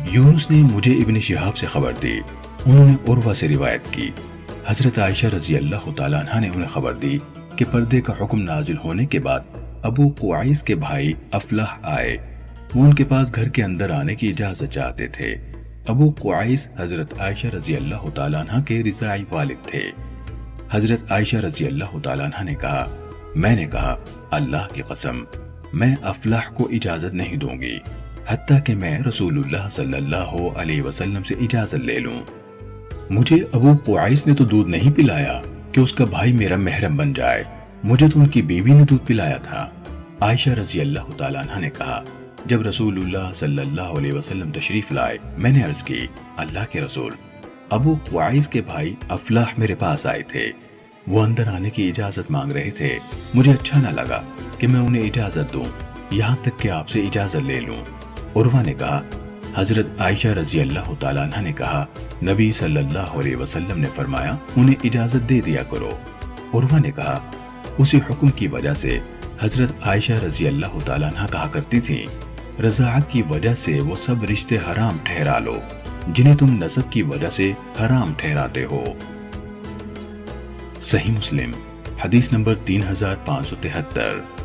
یونس نے مجھے ابن شہاب سے خبر دی، انہوں نے عروہ سے روایت کی، حضرت عائشہ رضی اللہ تعالیٰ عنہ نے انہیں خبر دی کہ پردے کا حکم نازل ہونے کے بعد ابو قعیس کے بھائی افلاح آئے، وہ ان کے پاس گھر کے اندر آنے کی اجازت چاہتے تھے۔ ابو قعیس حضرت عائشہ رضی اللہ تعالیٰ عنہ کے رضاعی والد تھے۔ حضرت عائشہ رضی اللہ تعالیٰ عنہ نے کہا، میں نے کہا اللہ کی قسم میں افلاح کو اجازت نہیں دوں گی حتیٰ کہ میں رسول اللہ صلی اللہ علیہ وسلم سے اجازت لے لوں۔ مجھے ابو قعیس نے تو دودھ نہیں پلایا کہ اس کا بھائی میرا محرم بن جائے، مجھے تو ان کی بیوی نے دودھ پلایا تھا۔ عائشہ رضی اللہ تعالیٰ عنہ نے کہا، جب رسول اللہ صلی اللہ علیہ وسلم تشریف لائے میں نے عرض کی، اللہ کے رسول، ابو قعیس کے بھائی افلاح میرے پاس آئے تھے، وہ اندر آنے کی اجازت مانگ رہے تھے، مجھے اچھا نہ لگا کہ میں انہیں اجازت دوں یہاں تک کہ آپ سے اجازت لے لوں۔ عروہ نے کہا، حضرت عائشہ رضی اللہ تعالیٰ عنہ نے کہا، نبی صلی اللہ علیہ وسلم نے فرمایا انہیں اجازت دے دیا کرو۔ عروہ نے کہا، اسی حکم کی وجہ سے حضرت عائشہ رضی اللہ تعالیٰ عنہ کہا کرتی تھیں، رضاعت کی وجہ سے وہ سب رشتے حرام ٹھہرا لو جنہیں تم نسب کی وجہ سے حرام ٹھہراتے ہو۔ صحیح مسلم حدیث نمبر 3573۔